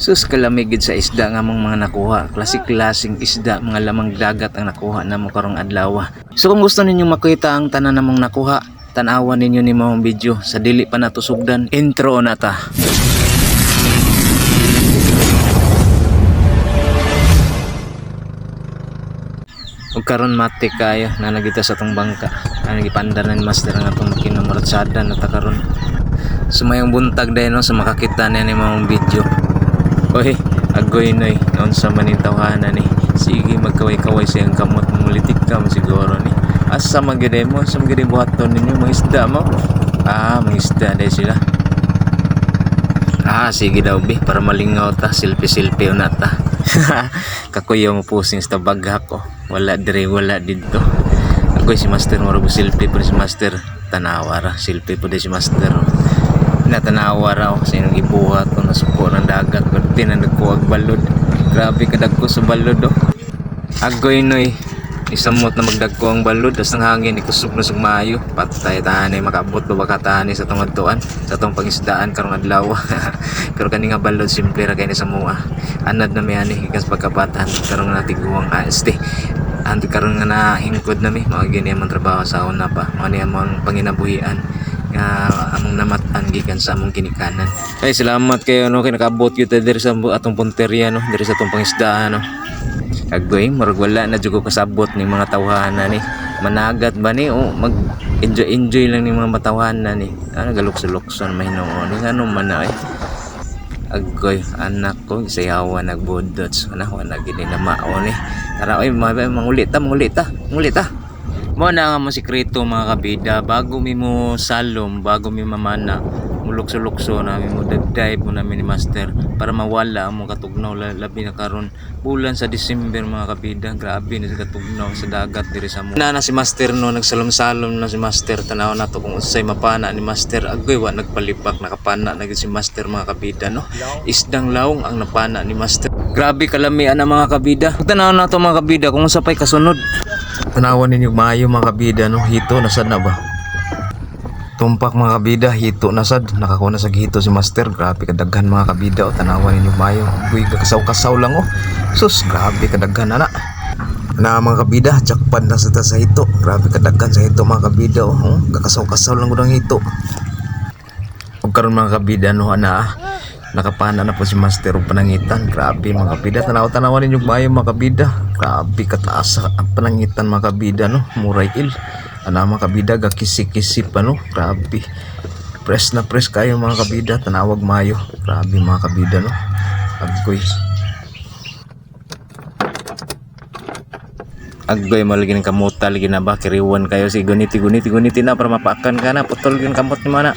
Sus kalamigid sa isda nga mong mga nakuha. Klasik-klasing isda, mga lamang dagat ang nakuha na mo karong adlaw. So kung gusto ninyong makita ang tanan namong nakuha, tanawan ninyo ni mong video. Sa dili pa nato sugdan, intro na ta. Ug karon mati kayo na nagita sa tong bangka. Ang gipandar ni master nga tong kinumuratsada na ta karon. Sumayong buntag dahil no, sa makakita na ni mong video. Oy, agoy noy, noon sa manitawhanan ni. Sige magkaway-kaway siyang kamot, mulitik ka mo siguro ni. Asa magide mo, sa magide buhaton ninyo mga isda mo. Mga isda dahil sila. Sige daw bi, para malingaw ta, silpi-silpi na ta. Kakuya mo pusing sa baghak ko. Wala dire, wala dito. Agoy si master mo ro silpi, pero si master tanawara, silpi po si master. Natanawa raw sa inyong ibuhat o nasuko ng dagat o tinanagkuwag balod. Grabe kadagko sa balod agoy noy isamot na magdagko ang balod as ng hangin ikusog na sugmayo patay tahanay makaabot ba baka tahanay sa tong adtuan sa tong pangisdaan karong adlaw. Pero kani nga balod simple ra kay ni sa mua anad na may ani higas pagkabatan karong natiguang este anti karon nga nahingkod na mi mga gini man trabaho sa una pa mga niya mga panginabuhian nga among namatan gikan sa among kinikanan. Ay salamat kayo no kay nakaabot gyud diri sa atong punteriya no diri sa atong pangisdaan no. Agoy murag wala na jud ko kasabot ning mga tawhanan ni. Managat ba ni mag enjoy lang ning mga matawhanan ni. Galukso-lukson mahinuon ni ngano man na agoy anak ko isayawan nagbudot so na wala gid na maon ni. Tara oy mangulita. Mo na nga mo sikreto mga kabida bago mi mo salom bago mi mamana mulukso-lukso namin mo dive mo namin ni master para mawala ang mga katugnaw labi na karon bulan sa December mga kabida grabe na sa katugnaw sa dagat diri sa mo na si master no nagsalom-salom na si master tanaw na to kung usay mapana ni master agoy wa nagpalipak nakapana na si master mga kabida no isdang lawong ang napana ni master grabe kalamian ang mga kabida tanaw na to mga kabida kung unsa pay kasunod. Tanawan ninyo maayo mga kabida no hito nasad na ba tumpak mga kabida hito nasad nakakuha na sa hito si master grabe kadaghan mga kabida o tanawan ninyo maayo uy kasaw lang sus grabe kadaghan na mga kabida jakpan na sa hito grabe kadaghan sa hito mga kabida kakasaw lang gudang hito ug karon mga kabida no nakapana na po si master og panangitan grabe mga kabida tanawan ninyo maayo mga kabida grabe kataas ang panangitan mga kabida no muray il mga kabida gakisik-kisip grabe press kayo mga kabida tanawag maayo grabe mga kabida no agoy malagi ng kamuta lagi na ba kiriwan kayo si guniti na para mapakan ka na putol yung kamot ni mana.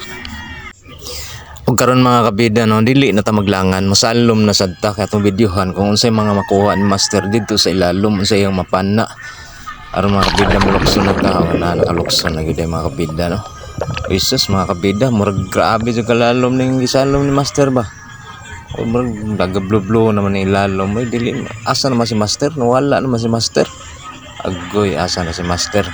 Ug karon mga kabida no dili na ta maglangan masalom na sadta kay atong videohan kung unsay mga makuha ni master dito sa ilalom unsay yang mapana aron mga kabida mulukso na ta na nakalukso na gid mga kabida no. Jesus mga kabida murag grabe jud kalalom ning gisalom ni master ba o murag dagablo naman ni ilalom ay dili asa naman si master nawala naman si master agoy asa na si master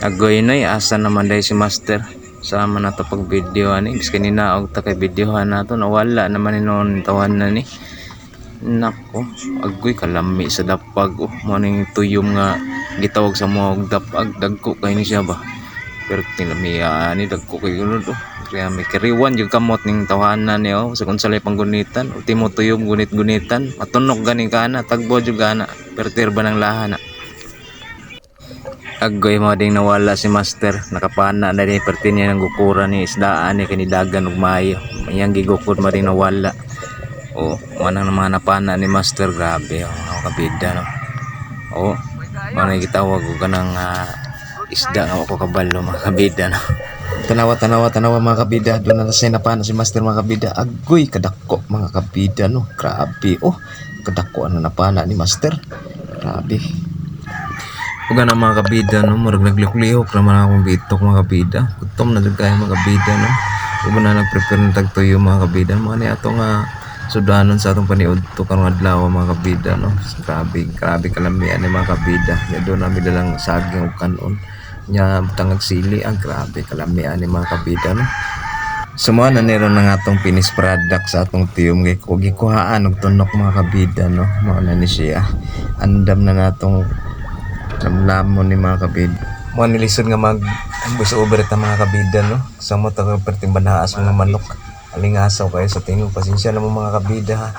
agoy nay asa naman dai si master sama na to pag video ani bis kanina og ta kay videohan nato nawala naman inon tawan na ni nako agoy kalami sa dapag mo ning tuyom nga gitawag sa mo og dapag dagko kay ni siya ba pero tinamiya ni dagko kay gulo kaya may kariwan yung kamot ning tawanan ni sa konsalay panggunitan ultimo tuyom gunit-gunitan matunok gani kana tagbo jud gana pertirba ng lahana. Agoy mo ding nawala si master nakapana na din perti niya ng gukura ni isdaan ni kanidagan ug maayo mayang gigukod mo ding nawala manang mga napana ni master grabe mga kabida no manay gitawag og kanang isda nga ako kabalo mga kabida no tanawa mga kabida doon na say napana si master mga kabida agoy kadako mga kabida no grabe kadako ano napana ni master grabe. Ug ana mga kabida no murag naglihok naman akong bitok mga kabida gutom na jud kayo mga kabida no ug na nagprepare ng tagtuyo mga kabida mo ani ato nga sudanon sa atong paniudto karong adlaw mga kabida no grabe kalamian ni mga kabida nya do na dalang saging ug kanon nya tangag sili grabe kalamian ni mga kabida no Sumuha na niron ng atong finished product sa atong tiyom kay kung gikuhaan og tunok mga kabida no, mao na ni siya. Andam na natong lamlamon ni mga kabida. Mo nilisod nga mag bus over ta mga kabida no. Sa mo ta perting banaas mga manok. Alingasaw kayo sa tingog, pasensya na mo mga kabida ha.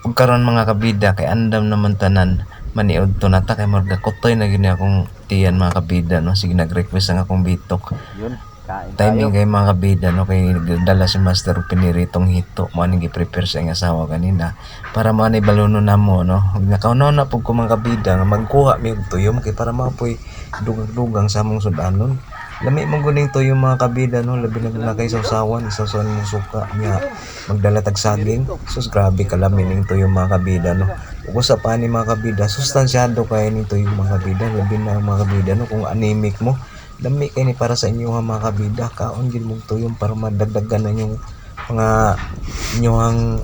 Ug karon mga kabida kay andam naman tanan maniud to nata kay marga kutoy na gini akong tiyan mga kabida no. Sige nag-request ang akong bitok. Yun, kain Timing tayo. kay mga kabida no, kay dala si Master og piniritong hito mo ning gi-prepare sa iyang asawa kanina para mo ni baluno namo no. Nakaunaw na pud ko mga kabida nga magkuha mi og tuyom kay para mapoy dugang-dugang sa among sudanon. Lami man guning tuyom mga kabida no, labi na kay sausawan mo suka nya magdala tag saging. Sus grabe kalami ning tuyom mga kabida no. Ug sa pa ni mga kabida sustansyado kay ning tuyom mga kabida, labi na mga kabida no kung anemic mo. Lami kay ni para sa inyo mga kabida, kaon gid mong tuyom para madagdagan na yung mga inyong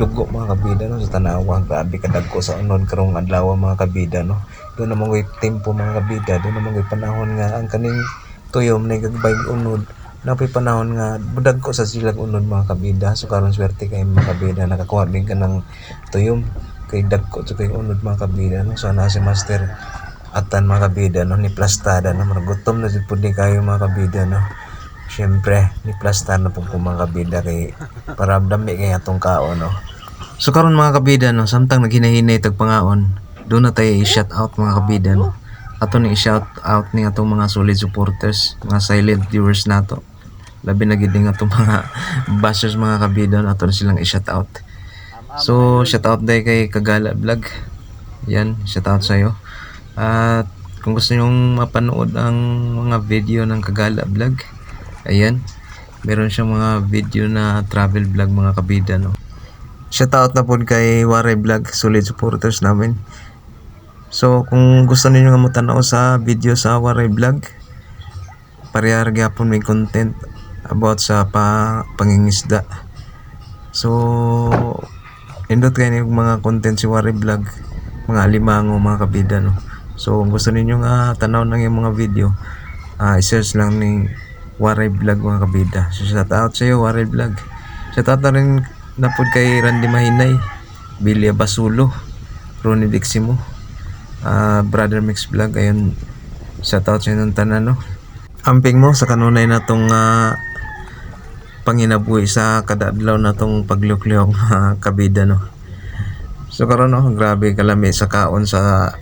dugo mga kabida no sa tanawa. Grabe kadagko sa unon karong adlaw mga kabida no. Doon namang way tempo mga kabida, doon namang way panahon nga ang kaning tuyom na gagbayg unod. Napay panahon nga budag ko sa silag unod mga kabida. So karon swerte kay mga kabida nakakuha din ka ng tuyom kay dagko sa kay unod mga kabida no. Sana si Master atan mga kabida no ni plastada no, gutom na jud pud ni kayo mga kabida no. Syempre ni plastada na pud ko mga kabida kay para dami kay atong kaon no. So karon mga kabida no, samtang naghinahinay tag pangaon, do na tayo i-shout out mga kabida no. Ato ni i-shout out ni atong mga solid supporters, mga silent viewers nato. Labi na gid ning atong mga bashers mga kabida no, ato na silang i-shout out. So shout out day kay Kagala Vlog. Yan, shout out sa iyo. At kung gusto nyong mapanood ang mga video ng Kagala Vlog, ayan, meron siyang mga video na travel vlog mga kabida no. Shoutout na po kay Waray Vlog, solid supporters namin. So kung gusto niyo nga mo sa video sa Waray Vlog, parehar gyapon may content about sa pangingisda. So indot kayo yung mga content si Waray Vlog, mga alimango mga kabida no. So kung gusto ninyo nga tanaw ng yung mga video, i-search lang ni Waray Vlog mga kabida. So shout out sa iyo Waray Vlog. Shout out na rin na po kay Randy Mahinay, Bilya Basulo, Ronnie Diximo, Brother Mix Vlog. Ayun, shout out sa inyo ng tanan no. Amping mo sa kanunay na tong panginabuhi sa kadadlaw na tong paglukliyong kabida no. So karon no, grabe kalami sa kaon sa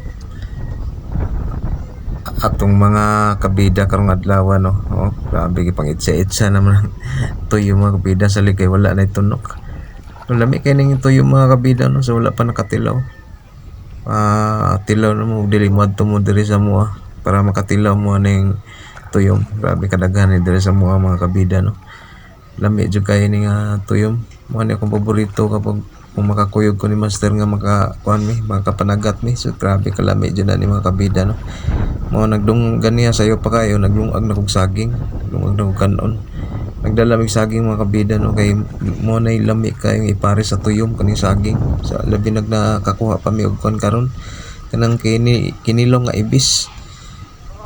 atong mga kabida karong adlaw no. Oh, grabe pang itsa-itsa naman tuyo mga kabida sa ligay wala na tunok. Lami kay ning tuyo mga kabida no, so wala pa nakatilaw. Tilaw na mo dili mo adto mo diri sa mua para makatilaw mo ning tuyom. Grabe kadaghan ni diri sa mua mga kabida no. Lami jud kay ning tuyom. Mo ni akong paborito kapag kung makakuyog ko ni Master nga makakuan mi, makapanagat mi. So grabe kalami jud na ni mga kabida no. Mo nagdunggan niya sayo pa kayo, naglungag na kog saging, naglungag na kog kanon. Nagdala mig saging mga kabida no, kay mo nay lami kay ipare sa tuyom kaning saging. So labi nakakuha pa mi og kon karon kanang kinilong nga ibis.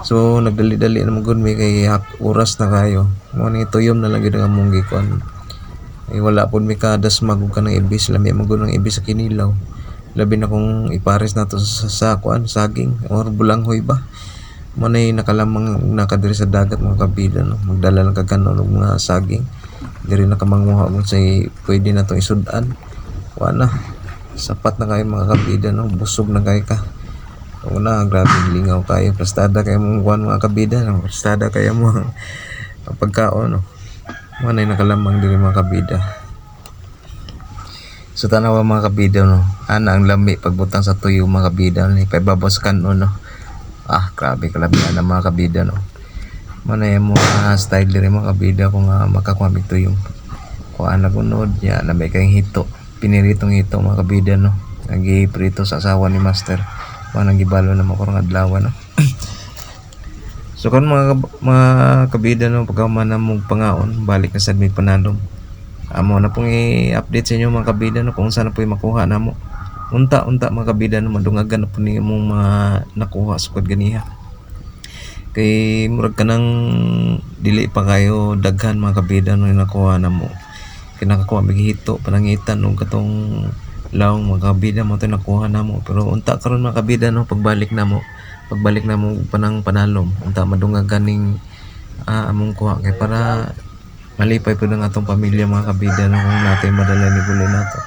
So nagdali-dali na magud mi kay oras na kayo. Mo ni tuyom na lang gid nga mong gikuan. Ay wala pud mi kadas magug kanang ibis, lami magud ng ibis sa kinilaw. Labi na kung ipares na to sa kuan saging or bulanghoy ba. Mo nay nakalamang nakadiri sa dagat mga kabida no. Magdala lang kaganon og mga saging. Diri na kamanguha kung say pwede na to isudan. Wala. Sapat na kayo mga kabida no, busog na kayo ka. Una, grabe lingaw kayo. Plastada kayo mong kuan mga kabida no. Plastada kayo mo pagkaon no. Mo nay nakalamang diri mga kabida. So tanawa mga kabida no, ana ang lami pagbutang sa tuyo mga kabida ni paibabaw sa kanon no. Grabe kalabihan ng mga kabida no. Manay mo style diri mga kabida kung makakuha mig tuyo. Kuan na gunod ya na may kayong hito, piniritong hito mga kabida no. Nagiprito sa asawa ni Master. Manang gibalo na makurang adlaw no. So kung mga kabida no, pagkaman na mong pangaon, balik na sa may panandong. Amo na pong i-update sa inyo mga kabida no, kung saan na po makuha na mo. Unta mga kabida no, madungagan na po niyo mong mga nakuha sa kod ganiha. Kay murag ka nang dili pa kayo daghan mga kabida no nakuha na mo. Kinakakuha maghito panangitan og katong lawng mga kabida mo to nakuha na mo. Pero unta karon mga kabida no pagbalik na mo panang panalom unta madungag ganing among kuha kay para malipay pud ang atong pamilya mga kabida no kung natay madala ni gulay nato.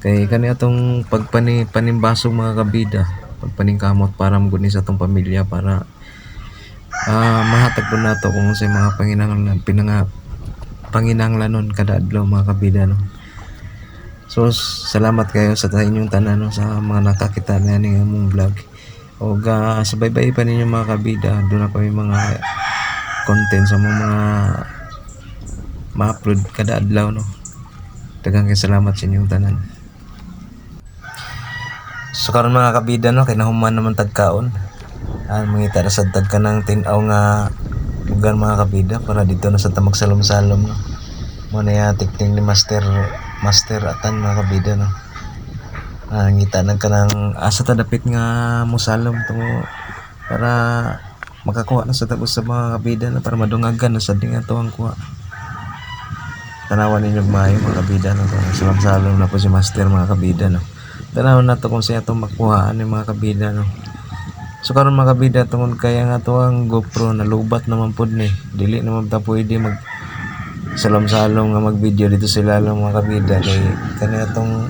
Kay kani atong panimbasog mga kabida, pagpaningkamot para maguni sa atong pamilya para mahatag po nato kung sa mga panginahanglanon kada adlaw mga kabida no. So salamat kayo sa inyong tanan no, sa mga nakakita na ning among vlog. O sabay-bay pa ninyo mga kabida, doon na kami mga content sa mga ma-upload kada adlaw no. Daghang kay salamat sa inyong tanan. So karon mga kabida no, kay nahuman naman tagkaon. Mangita na sa tagka ng tinaw nga lugar mga kabida para dito na sa tamag salom-salom no. Mo na ya tikting ni master atan mga kabida no. Ngita nag kanang asa ta dapit nga mosalom to para makakuha na sa tagos sa mga kabida na para madungagan na sa ding ato ang kuha. Tanawan ninyo maayo mga kabida no, salom-salom na po si master mga kabida no. Tanawan nato kung siya to makuha ni mga kabida no. So karon mga kabida tungod kaya nga to ang GoPro nalubat naman pud ni. Dili naman ta pwede mag salom-salom nga mag-video dito sa ilalom mga kabida kay kani atong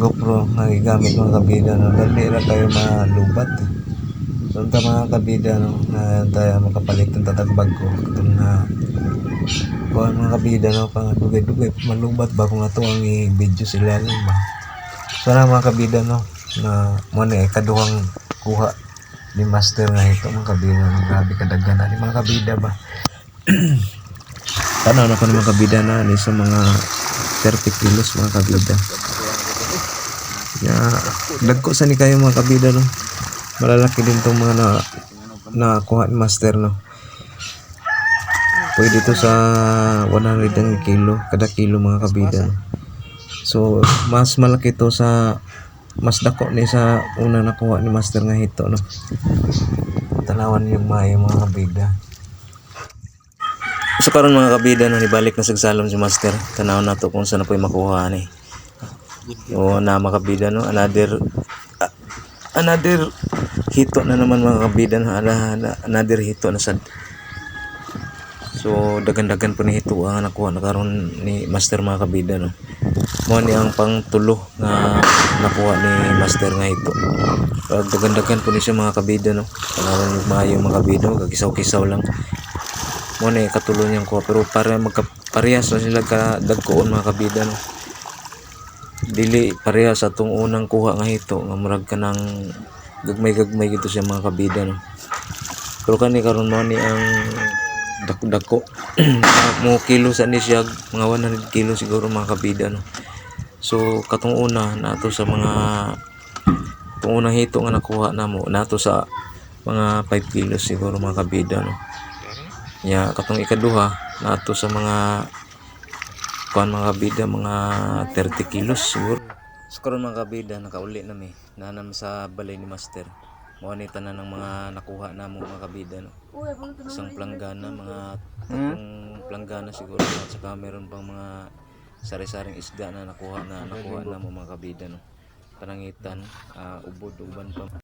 GoPro nga gigamit mga kabida no. Dali ra kayo malubat. So unta mga kabida no na tayo makapalit ng tatagbag ko katong na kuan mga kabida no pang dugay-dugay malubat ba kung ato ang i-video sa ilalom ba. So na mga kabida no na mo na kaduhang kuha ni master nga ito mga kabida no, grabe kadaghan ni mga kabida ba. Tanaw na ko ng mga kabida na ni sa mga 30 kilos mga kabida. Dagko sa ni kayo mga kabida no. Malalaki din tong mga na kuha ni master no. Pwede to sa 100 ang kilo kada kilo mga kabida no. So mas malaki to sa mas dako ni sa unang nakuha ni master nga hito no. Tanawan yung maayo mga kabida. So karon mga kabida no nibalik na sagsalom si master. Tanawon nato kung saan na po'y makuha ni. O na mga kabida no another hito na naman mga kabida no. Another hito na sad. So dagan-dagan po ni hito ang nakuha na karon ni master mga kabida no. Mo ni ang pangtulo nga nakuha ni master nga ito. Dagan-dagan po ni siya mga kabida no. Tanawon yung maayo mga kabida kagisaw-kisaw lang. Mo ni katulo niyang kuha pero para magkaparehas na sila ka dagkoon mga kabida no. Dili parehas sa atong unang kuha nga hito nga murag ka nang gagmay gito siya mga kabida no. Pero kani karon mo ni ang dako mo kilo sa ni siya mga 100 kilo siguro mga kabida no. So katong una nato sa mga itong unang hito nga nakuha namo nato sa mga 5 kilos siguro mga kabida no. Katong ikaduha nato sa mga kuan mga kabida mga 30 kilos siguro. So karon mga kabida nakauli na mi nanam sa balay ni master. Mao ni tanan ng mga nakuha namo mga kabida no. Isang planggana mga tatong planggana siguro at saka meron pang mga sari-saring isda na nakuha namo mga kabida no. Panangitan ubod uban pa